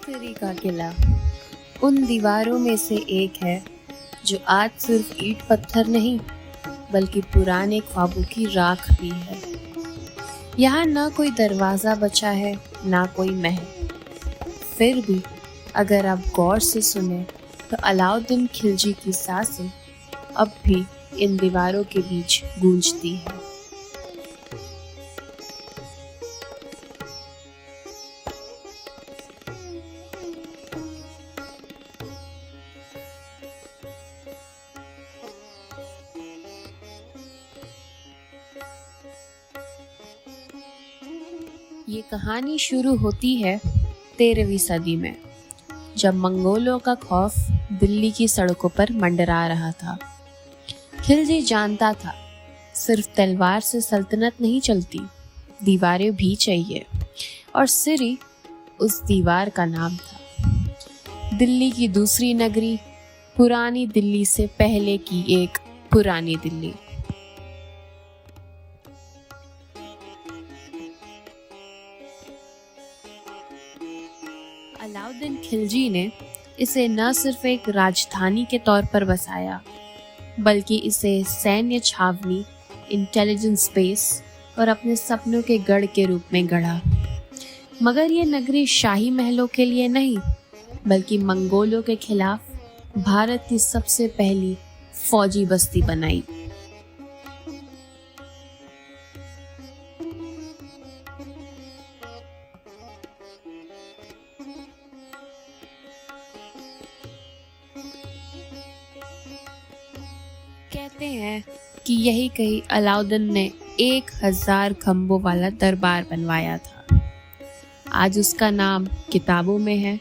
सिरी का किला उन दीवारों में से एक है जो आज सिर्फ ईंट पत्थर नहीं बल्कि पुराने ख्वाबों की राख भी है। यहाँ ना कोई दरवाजा बचा है ना कोई महल। फिर भी अगर आप गौर से सुने तो अलाउद्दीन खिलजी की सांसें अब भी इन दीवारों के बीच गूंजती है। ये कहानी शुरू होती है 13वीं सदी में, जब मंगोलों का खौफ दिल्ली की सड़कों पर मंडरा रहा था। खिलजी जानता था सिर्फ तलवार से सल्तनत नहीं चलती, दीवारें भी चाहिए, और सिरी उस दीवार का नाम था। दिल्ली की दूसरी नगरी, पुरानी दिल्ली से पहले की एक पुरानी दिल्ली। अलाउद्दीन खिलजी ने इसे न सिर्फ एक राजधानी के तौर पर बसाया, बल्कि इसे सैन्य छावनी, इंटेलिजेंस बेस और अपने सपनों के गढ़ के रूप में गढ़ा। मगर ये नगरी शाही महलों के लिए नहीं, बल्कि मंगोलों के खिलाफ भारत की सबसे पहली फौजी बस्ती बनाई। कहते हैं कि यही कहीं अलाउद्दीन ने 1000 खंभों वाला दरबार बनवाया था। आज उसका नाम किताबों में है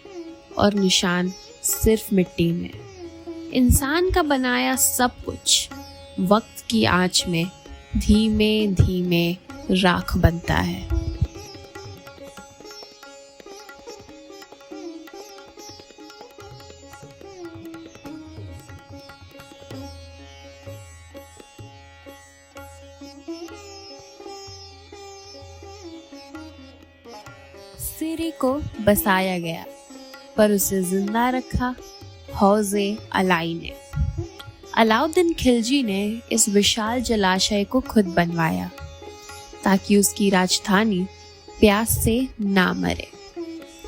और निशान सिर्फ मिट्टी में। इंसान का बनाया सब कुछ वक्त की आंच में धीमे धीमे राख बनता है। सिरी को बसाया गया, पर उसे जिंदा रखा हौज़े अलाई ने। अलाउद्दीन खिलजी ने इस विशाल जलाशय को खुद बनवाया ताकि उसकी राजधानी प्यास से ना मरे।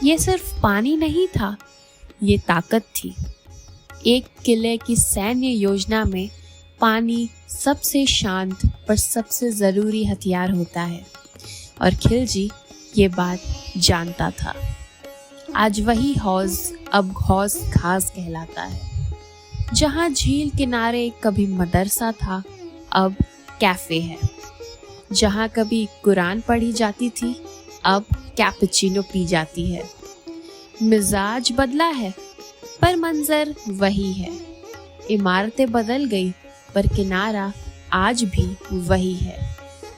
ये सिर्फ पानी नहीं था, ये ताकत थी। एक किले की सैन्य योजना में पानी सबसे शांत पर सबसे जरूरी हथियार होता है, और खिलजी ये बात जानता था। आज वही हौज अब हौज खास कहलाता है। जहाँ झील किनारे कभी मदरसा था, अब कैफे है। जहाँ कभी कुरान पढ़ी जाती थी, अब कैपुचिनो पी जाती है। मिजाज बदला है, पर मंजर वही है। इमारतें बदल गई, पर किनारा आज भी वही है,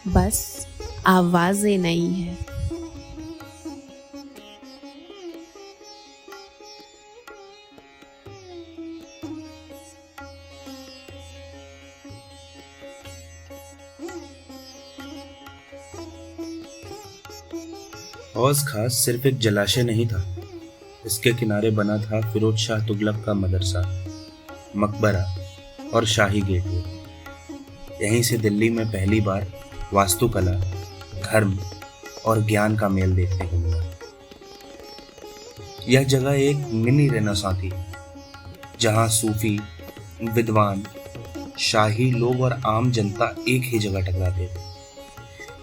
बस आवाजें नहीं है। हौज खास सिर्फ एक जलाशय नहीं था, इसके किनारे बना था फिरोज शाह तुगलक का मदरसा, मकबरा और शाही गेटवे। यहीं से दिल्ली में पहली बार वास्तुकला, धर्म और ज्ञान का मेल देखने को मिला। यह जगह एक मिनी रेनेसां थी, जहां सूफी, विद्वान, शाही लोग और आम जनता एक ही जगह टकराते थे।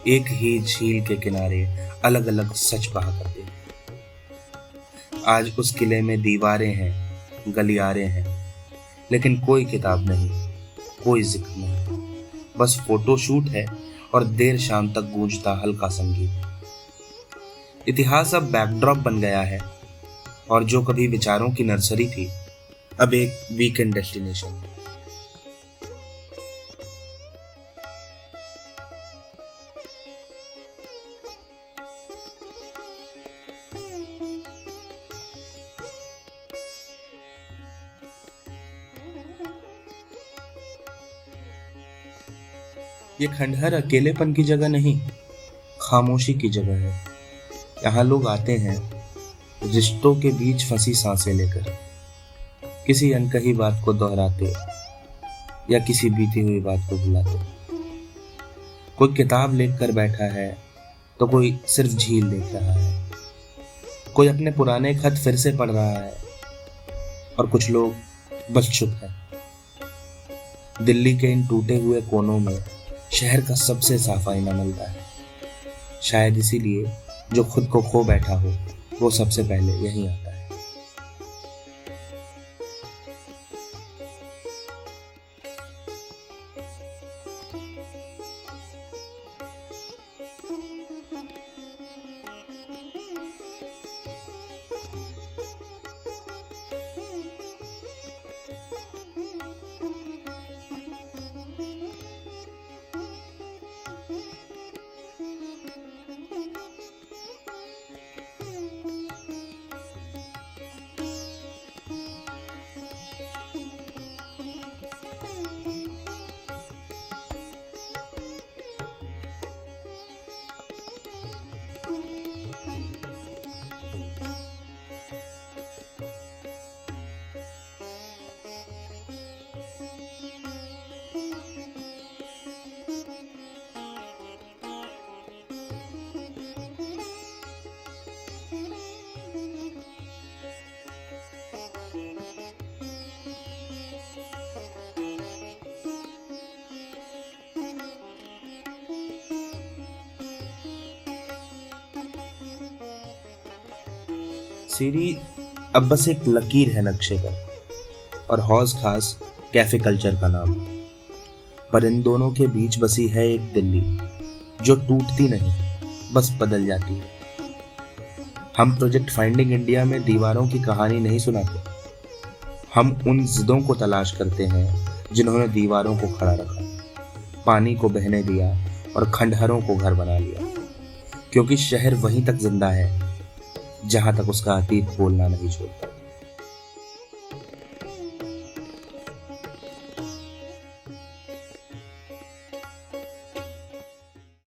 एक ही झील के किनारे अलग अलग सच बहा करते थे। आज उस किले में दीवारें हैं, गलियारे हैं, लेकिन कोई किताब नहीं, कोई जिक्र नहीं। बस फोटोशूट है और देर शाम तक गूंजता हल्का संगीत। इतिहास अब बैकड्रॉप बन गया है, और जो कभी विचारों की नर्सरी थी, अब एक वीकेंड डेस्टिनेशन। ये खंडहर अकेलेपन की जगह नहीं, खामोशी की जगह है। यहाँ लोग आते हैं, रिश्तों के बीच फंसी सांसें लेकर, किसी अनकही बात को दोहराते या किसी बीती हुई बात को भुलाते। कोई किताब लेकर बैठा है तो कोई सिर्फ झील देख रहा है, कोई अपने पुराने खत फिर से पढ़ रहा है और कुछ लोग बस चुप है। दिल्ली के इन टूटे हुए कोनों में शहर का सबसे साफ आईना मिलता है। शायद इसीलिए जो खुद को खो बैठा हो वो सबसे पहले यहीं आता है। सीरी अब बस एक लकीर है नक्शे पर और हौज खास कैफे कल्चर का नाम। पर इन दोनों के बीच बसी है एक दिल्ली जो टूटती नहीं, बस बदल जाती है। हम प्रोजेक्ट फाइंडिंग इंडिया में दीवारों की कहानी नहीं सुनाते, हम उन जिदों को तलाश करते हैं जिन्होंने दीवारों को खड़ा रखा, पानी को बहने दिया और खंडहरों को घर बना लिया। क्योंकि शहर वहीं तक जिंदा है जहां तक उसका अतीत बोलना नहीं छोड़ता।